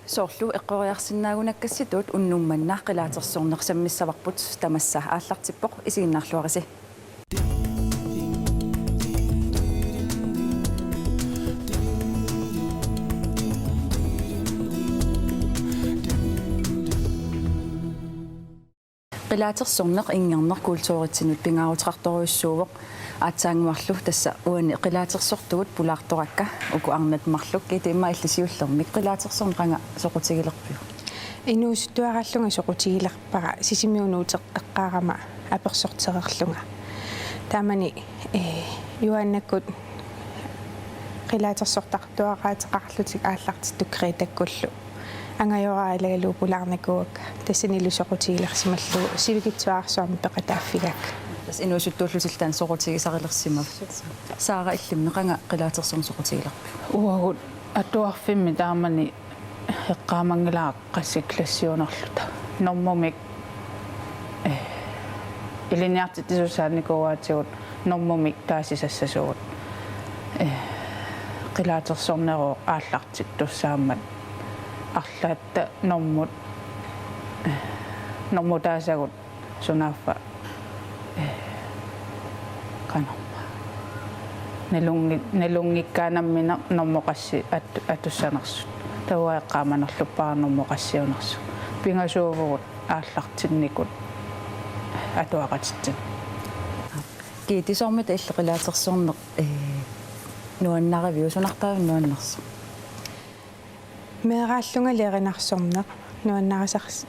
Soorlu eqqoriarsinnaagunakkassituut unnummannaaq qilaatersornersammissavarput tamassa aallartippoq isiginnaarluarisi. Qilaatersorneq inngernaq kultuuritsinut pingaarutrartoruissuuvoq aatsaanguarlu tassa uani qilaatersortugut pulaartorakka uku arnatmarluk kitimma illisiullermik qilaatersorneqanga soqutigilerpiu inuusuttuarallunga soqutigilerpara sisimiunuuteqqaarama apersortererlunga taamani юаннаккут qilaatersortartuaqaatеқарлутик ааллартиттук креатаккуллу ангайораалагалуу пулаарникуак тассанилу соқутигилерсималлугу сивикитсуаарсуарми пеқатааффигак тас инуусуттууллутилтаан соқутигисарилерсимав саара иллиммеқанга qilaatersorn soqutigilerpi уагут атуарфимми таамани эққаамангилааққассиклассиунерлута нормумик илиниартитисусааникуаатигут нормумик таасисассасугут qilaatersorneroo ааллартик туссаамат арлаатта нормутаасагут сунааффа канамма налунгиккаанаммина нормоқасси атуссанерсут тауаэққааманерлуппаарнормоқассиунерсу пингасуувгут ааллартинникут атуақатитсин киитисормит илли qilaatersorneq нуаннаривиу сунартаавиннуаннерсо меэрааллунга леринарсорнеq нуаннарисарс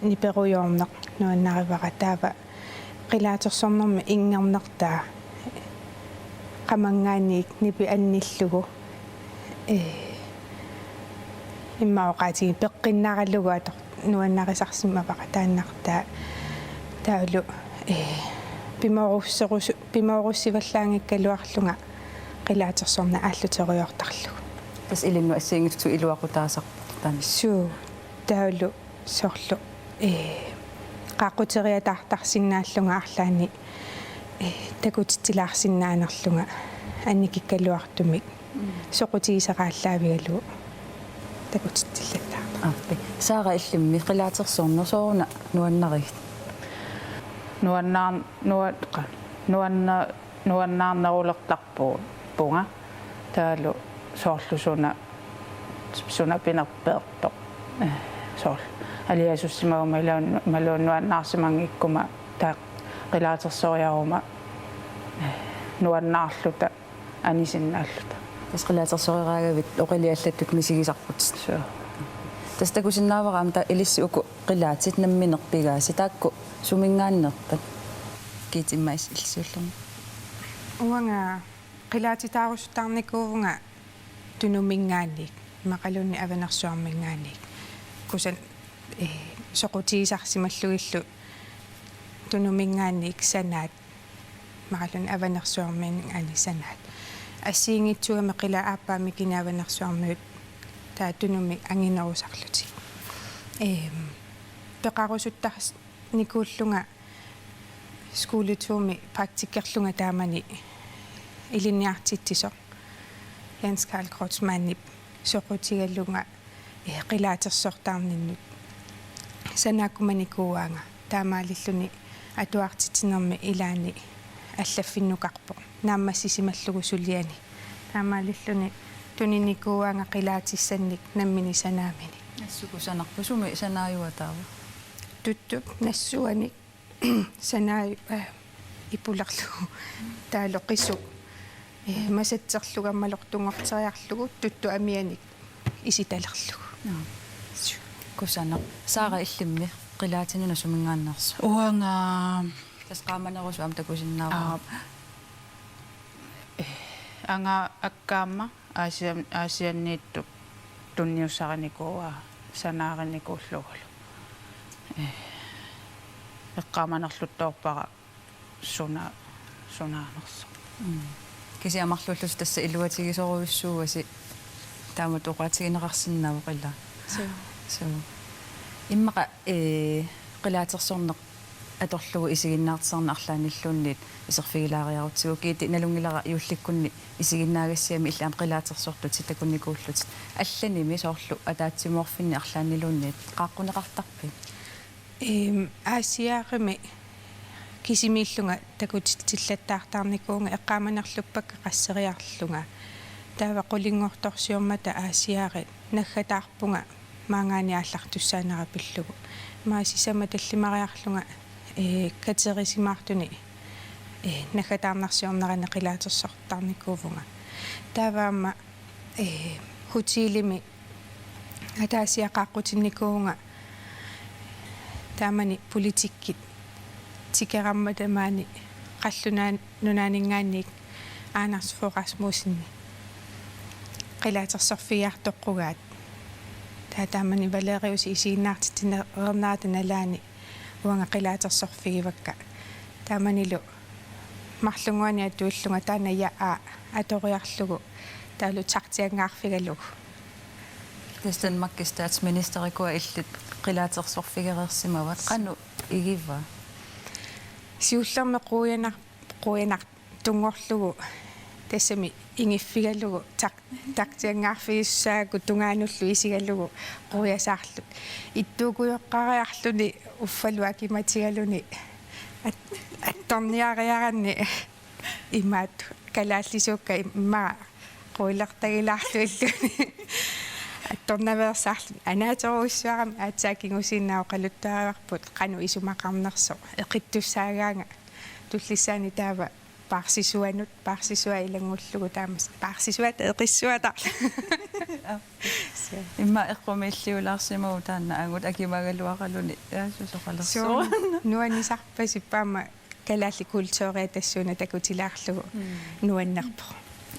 ниперуйоорнеq нуаннаривара таава qilaatersornermi ингернертаа qamangaanik nipi annillugu иммаоqaатиги пеққиннараллугу атор нуаннарисарсимавара тааннартаа таулу пимооруссиваллаангиккалуарлунга qilaatersorna ааллутериортарлугу тас илинну ассиингитсу илуақутаасарпартаани суу таулу соорлу qaquteriataartarsinnaallunga арлаани такутитилаарсиннаанерлунга анникиккалуартумик соқутигисерааллаавигалу такутиттиллаттаа аппи саара иллимми qilaatersornersooruna нуаннаригит нуаннаарнерулертарпуу пунга таалу соорлусуна пинерпеэртоқ соорл алиасуссимагума малууннуаннаарсимангиккума таа qilaatersooriaruма нуаннаарлута анисиннааллута тас qilaatersooriaraagavit oqiliallаттут мисигисарпут тас такусиннаавараам та илисси уку qilaatit намминерпигааси таакку сумингааннертат китиммаис илсиуллерми уанга qilaatit-aarussuttarnikuuvunga tunumingaanik maqalunni avanarsuarmingaanik kusan soqutigisarsimalluгиллу tunumingaanik sanaat maqalunni avanarsuarmingaanik sanaat ассиингитсугами qila ааппаами кинааванарсуармиут таа тунуми ангинерусарлути пеқарусуттарс никууллунга скуулитуumi практиккерлунга таамани илинниартитсисо Jens Karl Kreutzmann soqutigallunga qilaatersortaarninnut sanaakumanikuuaanga taamaalilluni atuartitinermi ilaani аллаффиннукарпо нааммассисималлугу сулиани таамаалиллуни тунинникууаanga qilaatissанник наммини санаамини нассуку санарпу суми санааюатаава туттуп нассуани санааю ипулерлугу таалоқису масатсерлугаммалортунгортериарлугу тутту амианик иситалерлугу кусана саара иллимми qilaatinuna sumingaannersu уанга тас qaamanerusуам такусиннаава анга аккаама аасианниитту тунниуссараникуа санаараникууллугулу эққааманерлуттоорпара сунаанерсо кисиамарлууллус тасса илуатигисоруйуссууаси таамат оqaатигинеқарсиннаава qilla соо иммаqa qilaatersorneq аторлугу исигиннаартсарна арлааниллуунниит исерфигилаариарутсигу киити налунгилара иулликкунни исигиннаагассиами иллаам қилаатсерсортут ситакунникууллут алланими соорлу атаатсимуорфинни арлааннилуунниит qaaqquneqartarpi аасиаарими кисимииллунга такутиллаттаартаарникуунга эққааманерлуппакка qasseriarlunga таава qulingortorsiormata аасиаари наггатаарпунга маангаани ааллартуссаанерапиллугу маасисама таллимариарлунга катерисимаартуни наггатаарнарсиорнеране qilaatersortarnikkuuvunga тааваама хутилими атаасиақааққутинникуунга таамани политиккит тикерамматамаани қаллунаа нунаанингааник Anders Fogh Rasmussen qilaatersorfiartoqqugaat таатаамани Valerius isiinnaartitinernaataналаани уанга qilaatersorfigivakka тааманилу марлунгуани атуиллунга таана яа аториарлугу таалу тартиангаарфигалугу Tästä statsministerikua illit qilaatersorfigereersimavат qanu igiva сиуллерме quuyanaq тунгорлугу тассами ингиффигалугу тактиангаарфигиссаагу тунгаануллу исигалугу quuyasaarlu иттуукуйоққариарлуни уффалу акиматигалуни атторниариаранни имаат калааллисуукка имма quillertagilаарluиллуни атторнаверсаарлу анааторуиссуарами аатсаакингусиннао қалуттаариарпут қану исумақарнерсо эқиттуссаагаанга туллиссаани таава парсисуа илангуллугу таамас парсисуат эқиссуатар имма эққумиллиулаарсимау таанна аагут акимагалуақалуни аасусоқалерсоо нуанисарпасиппаама калаалли культуурия тассууна такутилаарлугу нуаннерпо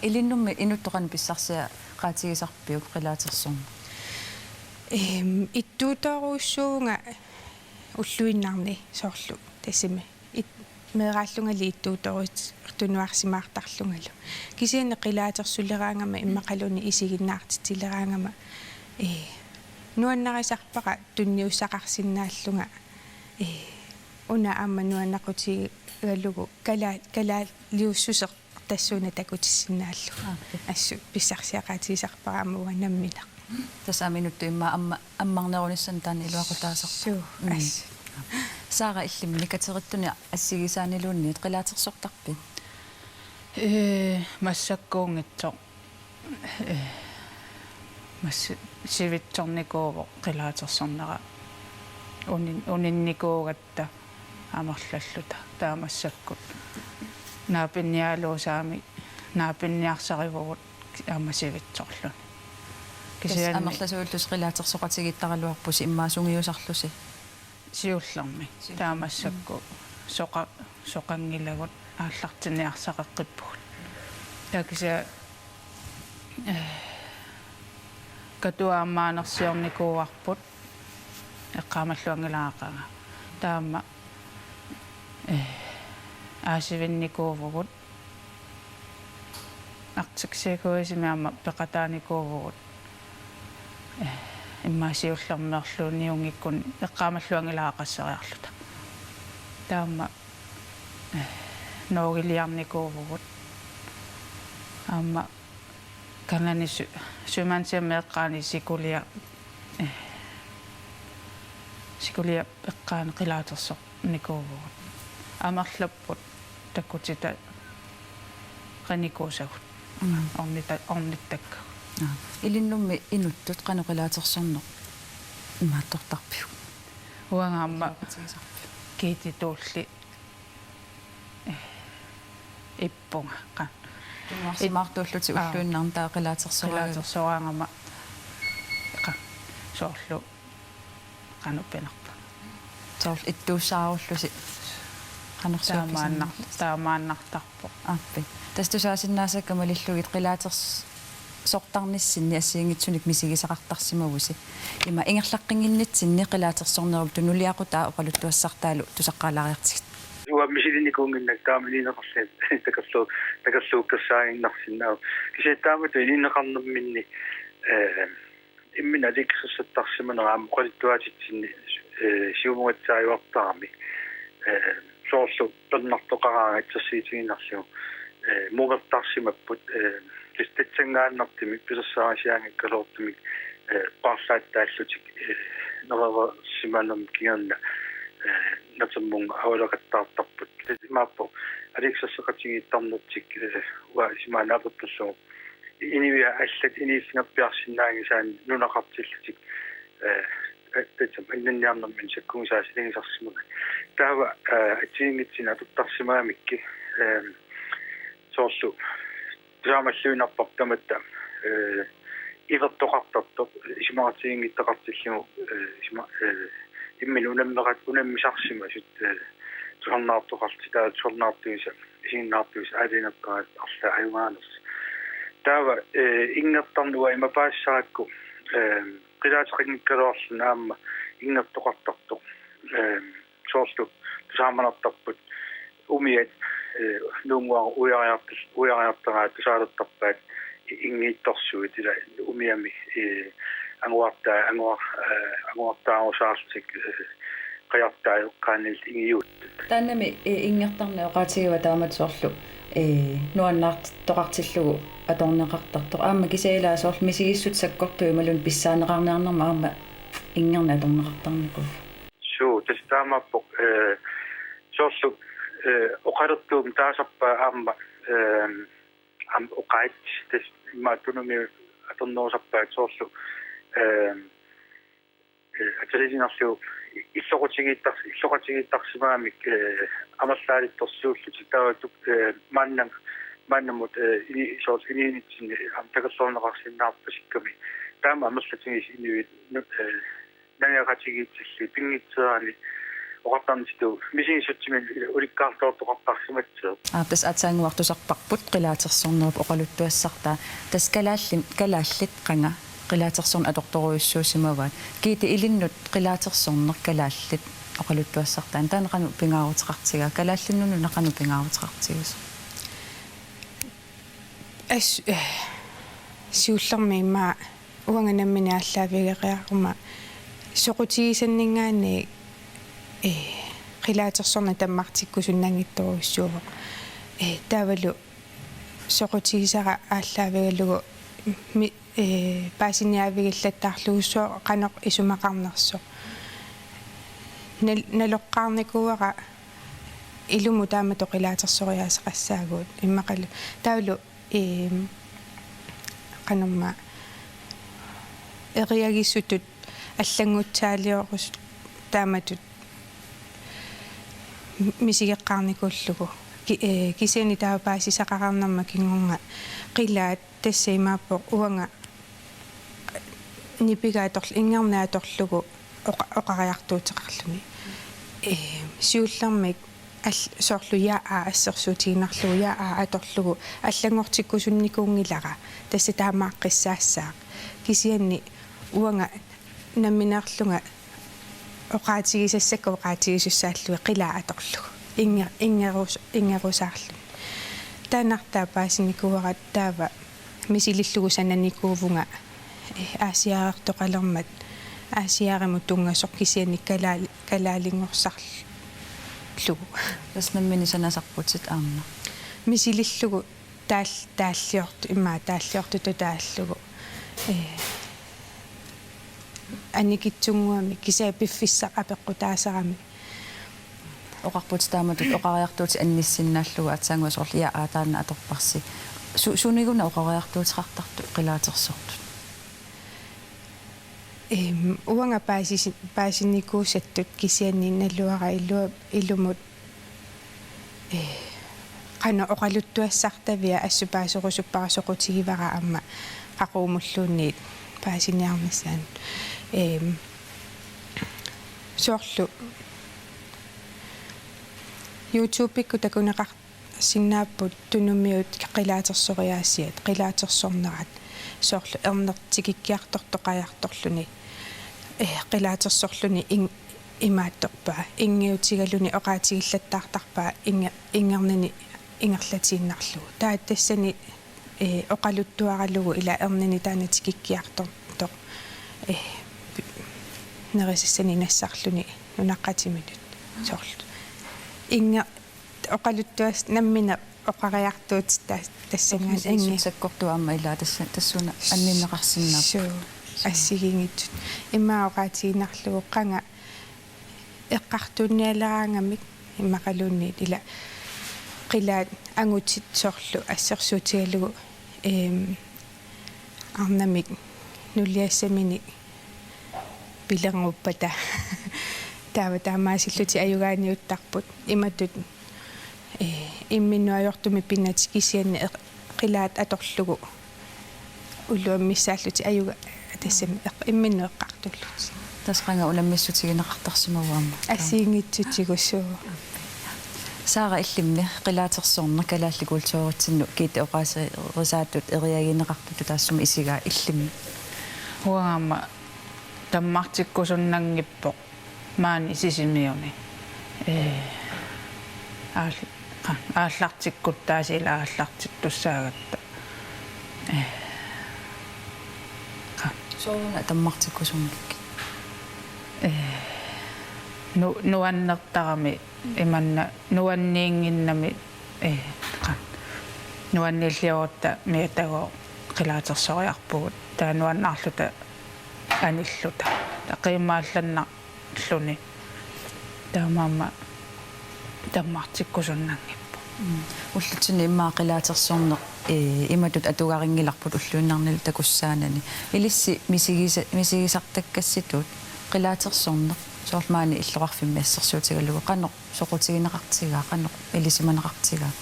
илиннумми инуттоқан писсарсиа qaatigisarpiuk qilaatersorma иттууторуссуунга уллуиннарни соорлу тассими меэрааллунgali иттууторуит тунуарсимаартарлунгалу кисиане qilaatersuleraangama иммақалуни исигиннаартитилераангама нуаннарисарпаqa тунниуссақарсинааллунга уна аама нуаннақутигалугу калаа лиуссусеқ тассууна такутиссинааллу ассу писсарсиақаатисарпарамуа наммина тасааминутту имма аммарнеруниссан таани илуақутаасарту ас саара иллимни катериттуни ассигисаанилуунниит qilaatersortarpi массаккуунгитсо масс сивитсорникууво qilaatersornera унинникуугатта амерлаллута таамассаккут наапинниалуусаами наапинниарсаривгут аамасивитсорлуни кисиан амерласууллус qilaatersoqatigittarалуарпуси иммаасунгиусарлуси сиуллерми таамассакку соқангилагут ааллартиниарсақеққиппугут такиса катуаамаанерсиорникууарпут эққаамаллуангилаақага таама аасивинникуувгут артиксиакуисимиама пеқатааникуувгут иммаасиуллермеерлуунниунгиккун эққаамаллуангилаақассериарлута таама ноогилиарникуувгут аама кананису сумансиамеэққаани сикулиа эққаани qilaatersoq никуувгут амерлаппут таккутита qanikуусагут орниттакка илиннумми инуттут qanu qilaatersorneq имааттортарпиу уангаамма кити туулли иппунга qa имаартууллути уллуиннарнтаа qilaatersoraangama qa соорлу qanuppinerpa соор иттууссааруллуси таамааннартарпо аппи тастусаасиннаасаккама лиллугит qilaatersortarnissinni ассиингитсуник мисигисақартарсимавуси има ингерлаққингиннитсинни qilaatersornerup тунулиақутаа оқалуттуассартаалу тусаққалариартигит уаммисилиникуунгиннак таамилинеқарлат такерлууккерсаагиннарсинаа кисиаттаамату илинеқарнерминни иммина аликсуссаттарсиманера аама оқалуттуатитсинни сиумугатсааюартарами soorlu pernartoqaraangitsassiitiginnarlugu mugertarsimapпут тестатсангааннартими писассаасиаангаккалуортумик парлааттааллутик нерава симанам киганна натсаммунга авалакаттаартарпут имааппо алексассеқатигииттарнутик уа симаанааппассуу инивиа аллат инииссингаппиарсинаагисаан нунақартиллутик тэтэм иннниарнэрмин саккунгсаасилигисарсимага таава атиингитсина туттарсимаамикки соорсу драмаллуинарпар таматта ивертоқартартоқ исимаратигингиттақартиллугу иммин унаммисарсима сут туарнаартоқартитаа туарнаартуиса исигиннаартуис аалинаққаат арла аюгаанерс таава ингертарнуа имапаассаракку qilaateqinnikkaluarluna aamma ingertoqartartoq soorlu tusaamанартарпут умиат нунгуа уяриартараат тусаалаттарпаат ингиитторсуит ила умиами ангуартаагусаартик qajartaa qaanil ingiut тааннами ингертарнаа оqaатигава таамат соорлу нуаннаарт тоqartillugu аторнеqartartoq аама кисаилаа соорлу мисигиссут саккорту ималун писсаанеqarnearnerma аама ингерна аторнеqartarniku суу тестаамаппоq соорлу oqalertuum taasarpaa aamma oqaat tes maattunumi atornerusarpaat soorlu атерисинарлу иллоqatigiittarsimaamik амерлаалитторсууллути тааватук мааннамут ini soort iniinitsin амтакерлорнеqarsinnаарпасикками таама амерлатигис инуит наниaqatigiitsilli pingitserani oqartarnittu misingissutsimil ulikkaartoortoqartarsimatseer тас атаангуартусарпарпут qilaatersornerup oqaluttuassartaa тас калааллит qanga qilaatersorn atortoruissuusimavaat kiiti ilinnut qilaatersorner kalaаллит oqaluttuassartaan taanaqanu pingaaruteqartiga kalaallinnunu naqanu pingaaruteqartigus сиуллерми имма уанганаммини ааллаавигериарма соқутигисаннингаани qilaatersorna таммартиккусуннангитторуссуува таавалу соқутигисара ааллаавигалугу паасиниавигиллаттаарлугуссуа канеқ исумақарнерсо налоққарникуара илуму таамато qilaaterсориаасеқассаагуут иммақалу таавалу канамма эриагиссутут аллангутсаалиорус тааматут мисигеққарникууллугу кисени таа паасисақарнарма кингунга қилаат тассаимааппо уанга нипигааторл ингернааторлугу оқариартуутеқарлуни сиуллармик соорлу яа ассерсуутигинарлугу яа аторлугу аллангортиккусунникуунгилара тасса таамааққиссаассаа кисианни уанга намминеерлунга оқаатигисассакка оқаатигисуссааллуи қилаа аторлугу ингерусаарлу таанартаа паасиникуарат таава мисилиллугу сананикуувунга аасиаартоқалермат аасиаариму тунгасоқ кисианник калаалингорсарлугу тас наммини санасарпутит аамна мисилиллугу тааллиорту иммаа тааллиортуту тааллугу аникитсунгуами кисаа пиффиссақ апеққутаасарами оқарпут тааматут оқариартуут анниссиннааллугу атсаангуасоорлу яа аатаана аторпарси сунигуна оқариартуутеқартарту qilaatersortut уанга паасиникуусаттут кисианни налуара илумут qana oqaluttuassartavia assupaasoqusupparasоqutигивара амма qaqуумуллуунниит паасиниарнissaан соорлу YouTube-икку такунеқар синнааппут тунуммиут qilaaterсориаассиат qilaatersornerат соорлу ернертикиккиартортоқаярторлуни qilaatersorluni имаатторпаа ингиутигалуни оqaатигиллаттаартарпаа ингернини ингерлатииннарлугу тааттассани оқалуттуаралугу ила ернини таанатикиккиарторто нерисссани нассарлуни нунаққатиминут соорлу инга оқалуттуас наммина оқариартуут тассангаан анги саккортуаама илаа тассуна анниннеқарсиннаа суу ассигингитсут имаоqaатигинарлугу қанга эққартуунниалераангамик иммақалуунниит ила қилаат ангутит соорлу ассерсуутигалугу арнамик нулиассамини пилангуппата таамаасиллути аюгааниуттарпут иматут имминуайортуми пиннати кисианни қилаат аторлугу уллуаммиссааллути аюга тассами имминуэққартуллути тасқанга уламмиссутигинеқартарсимаваама ассиингитсутигуссуу саара иллимни қилаатерсоорна калаалликуултуорутсинну киит оқаасерисаатут эриагинеқартуту таассума исигаа иллимни Huangama таммартиккусуннангиппо маани сисимиуни ааллартиккуттаасила ааллартиттуссаагатта соорна таммартиккусунгикки нуаннертарами иманна нуанниингиннами нуанниллиорта миатаго қилаатерсориарпугут таануаннаарлута аниллута тақимаалланнарлуни таамаама таммартиккусуннангиппо уллутсини иммаа қилаатерсоорнеқ иматут атугарингиларпут уллуиннарнил такуссаанани илисси мисигисартаккасситут қилаатерсоорнеқ соормаани иллоқарфимми ассерсуутигалугу қанеқ соқутигинеқартигаа қанеқ илисиманеқартигаа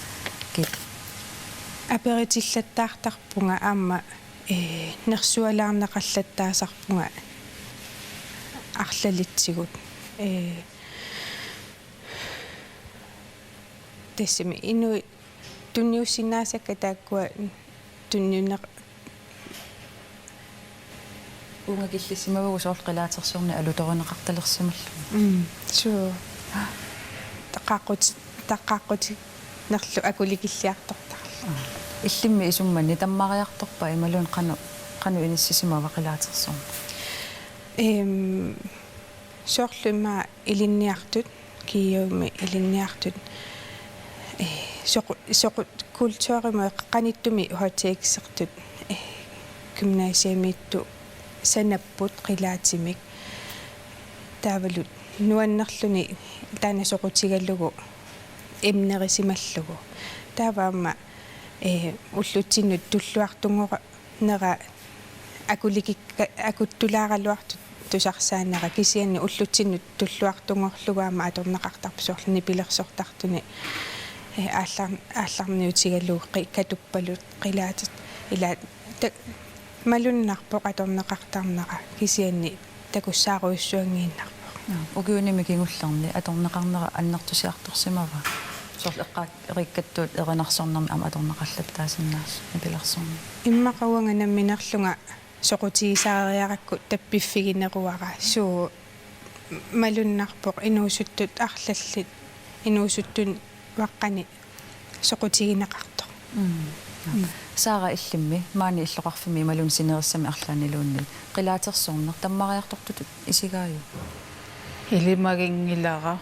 ки аперитиллаттаартарпунга аама нерсуалаарнеқаллаттаасарпунга арлалитсигут тассими инуи тунниуссинаасакка тааккуа тунниунеқ унгакиллисимавгу соорл қилаатерсуорни алуторинеқарталерсималлу суу таққаққути нерлу акуликиллиартортарлу иллимми исуммани таммариарторпа ималуун қану иниссисимава қилаатерсуорни соорлума илинниартут кииуми илинниартут соқу культууримо қаниттуми хотеиксертут гимнасиамитту санаппут қилаатимик таавалут нуаннерлуни таана соқутигаллугу эмнерисималлугу тааваама уллутсиннут туллуартунгора нера акуттулааралуартут тусарсаанера кисианни уллутсиннут туллуартунгорлугаама аторнеқартарпсоорлни пилерсортартуни аалларниутигаллуг катуппалут қилаатит ила малуннарпоқ аторнеқартарнера кисианни такуссааруйуссуангииннарпоқ угиуними кингулларни аторнеқарнера аннертусиарторсимава соорл эққаат эриккаттуут эринарсорнерми ама аторнеқаллаттаасиннаас напилерсорни иммақауанга намминерлунга соқутигисаариаракку таппиффигинеруара суу малуннарпоқ инуусуттут арлаллит инуусуттун ваққани соқутигинеқарто саара иллимми маани иллоқарфими малун синериссами арлаанилуунни қилаатерсоорнер таммариартортут исигааю илимагингилара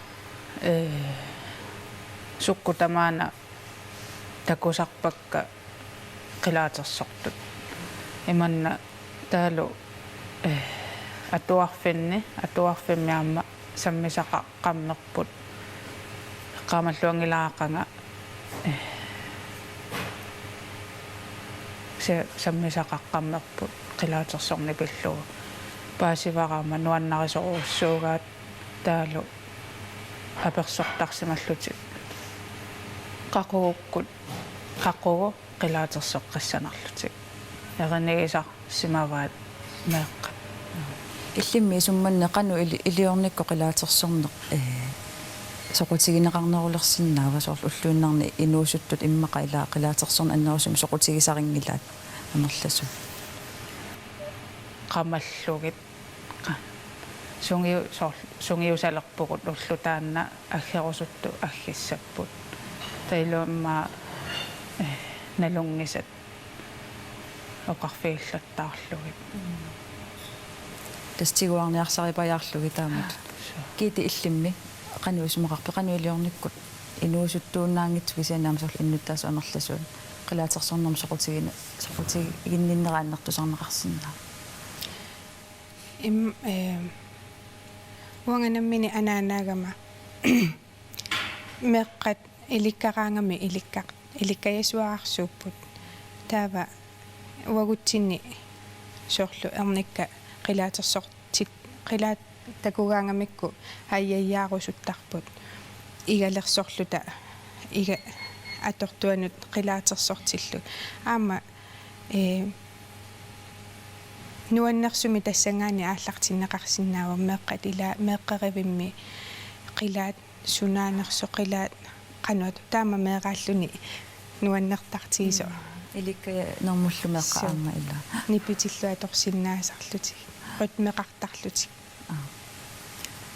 суккутамаана такусарпакка қилаатерсортут иманна таалу атуарфиммиаама саммисақаққамнерпут qaamаллуангилаақанга се саммисақаққамнерпут қилаатерсорни пиллугу паасивараама нуаннарисоруссуугаат таалу аперсортарсималлути qaqugukкут qaqqugu qilaatersoqqassанарлути еринигисар симаваат меэққа иллимми сумманне қану илиорникко қилаатерсорнеқ соқутигинеқарнерулерсиннаава соорлу уллуиннарни инуусуттут иммақа илаа қилаатерсорна аннерусум соқутигисарингилаат амерласу qamallugit сунгиусалерпугут уллутаанна аггерусутту аггиссаппут таилуамма налунгисат оқарфииллаттаарлугит тастигуарниарсарипаяарлуги таамат кити иллимми кануисмақарпе кануилиорниккут инуусуттууннаангитсу кисианаама сорл иннуттаасу амерласуун qilaatersornarm soqutiginnineraannartusarnaqarsinnaa уанганаммини анаанаагама меққат иликкараангами иликкаясуарсууппут таава уагутсинни соорлу эрникка qilaatersortit qilaat такугаангамикку айяйяарусуттарпут игалерсорлута ига атортуанут qilaatersortillут аама нуаннерсуми тассангаани ааллартиннеқарсинаава меққат ила меққеривимми qилаат сунаанерсо qилаат qanut таама меэрааллуни нуаннертартигисо иликка нормуллу меққаама ила нипитиллуа торсиннаасарлути qutmeqartarlutik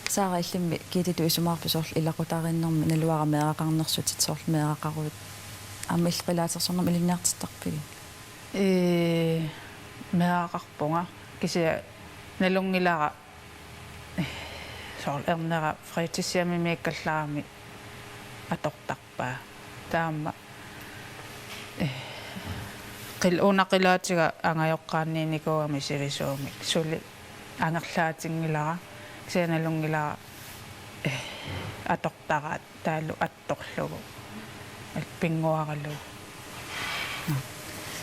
саара иллимми кититу исумаарпу сорл илақутаариннэрми налуара меэқарнерсутит сорл меэқаруут аммил qilaatersornam илинниартиттарпиги меэқарпунга кися налунгилара сорл эрнера фритисиами меэккаллаарами атортарпаа таама qil'unaqqilaatiga angajorqaanniinikugami sivisuumik suli angerlaatiнгилара кисианалунгилара аторtaraat таалу атторлугу алпингуаралу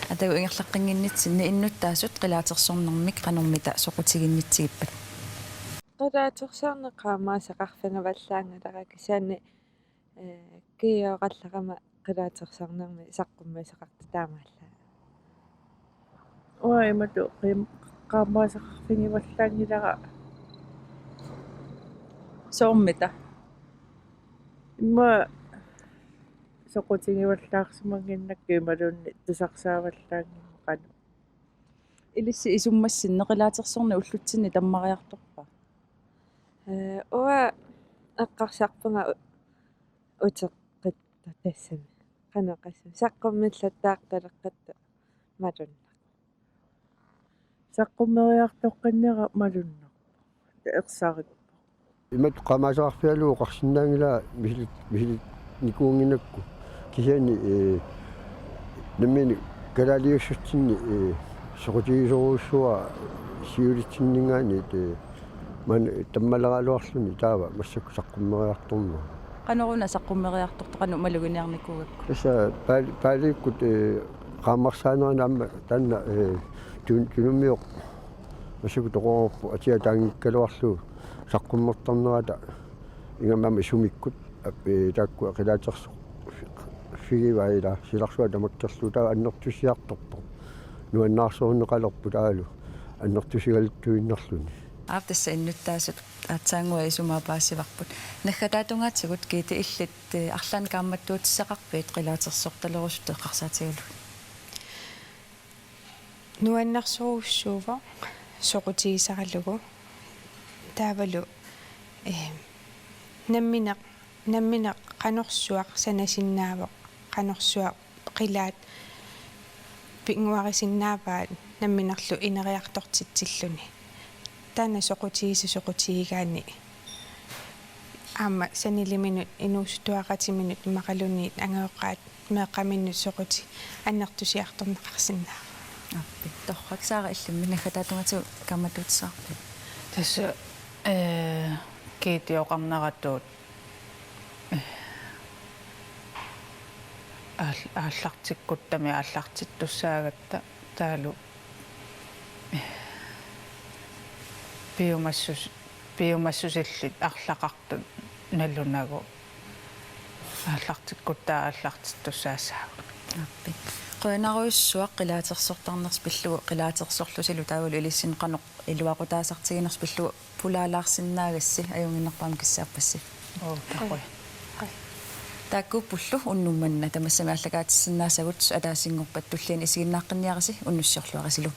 атагу ингерлаққингиннитсинни иннуттаасут qilaatersornermik qanормита соқутигиннитсигиппат qilaatersaarneqaamaasaqarfangavallаангалара кисаани кииоқаллақама qilaatersaarnermi саққуммасақарта таамаалла уаймату qaamaasaqarfingivallаангилара соормита имма соқутигиваллаарсумангиннакки малунни тусарсааваллаангимма қану илисси исуммассинне qilaatersorni уллутсинни таммариарторпа уа аққарсарпунга утеққитта тассами қанеқассам саққуммиллаттаарталеққатта малунна саққуммериартоққиннера малунна таерсаарик имат qamaasaqarfialuu qarsinnaangila мисилит никуунгинакку кисяни наммини галалиуссутсинни соқутигисоруссуа сиулитсиннингаани ман таммалералуарлуни таава массакку саққуммериарторма qanoruna saqqumeriartorto qanu maluginiarnikugakku таса пааликкут qaammarsaanерна амма танна тунуммиоқ массакку тоқорпу атиа таангиккалуарлуу саққуммертарнерата ингаммами сумиккут аппи таакку qilaaterso фигиваила силарсуа тамаккерлу таа аннертусиарторпо нуаннаарсууннеқалерпу таалу аннертусигалуттуиннерлуни аавтасса иннуттаасут аатсаангуа исумаапаассиварпут наггатаатунгаатигут киити иллит арлаан каамматтуутиссақарпиит qilaatersortalерусут эққарсаатигалу нуаннерсоруссуува соқутигисаралугу таавалу намминеқ qanорсуақ санасиннаавоқ qanорсуақ qилаат пингуарисиннааваат намминерлу инериартортитсиллуни таана соқутигигаани аама санилиминут инуусутуақатиминут имақалуниит ангеоққаат меэққаминнут соқути аннертусиарторнеқарсинаа аппи торрак саара иллимми наггатаатунгатигу каамматтуутиссаарпи тасса киитиоқарнератуут ааллартиккуттами ааллартиттуссаагатта таалу биомассусиллит арлақартут налунагу ааллартиккуттаа ааллартиттуссаассаагут аппи qoinaruissuaq qilaatersortarners pillugu qilaatersorlusulu taavulu ilissin qanoq iluaqutaasartiginers pillugu pulaalaarsinnaagassi ajunginnerpaam kissaapassi оо тақой тааккуппуллу уннумманна тамассамааллагаатиссиннаасагут атаасингорпат туллиин исигиннааққинниараси уннуссиорлуарисилу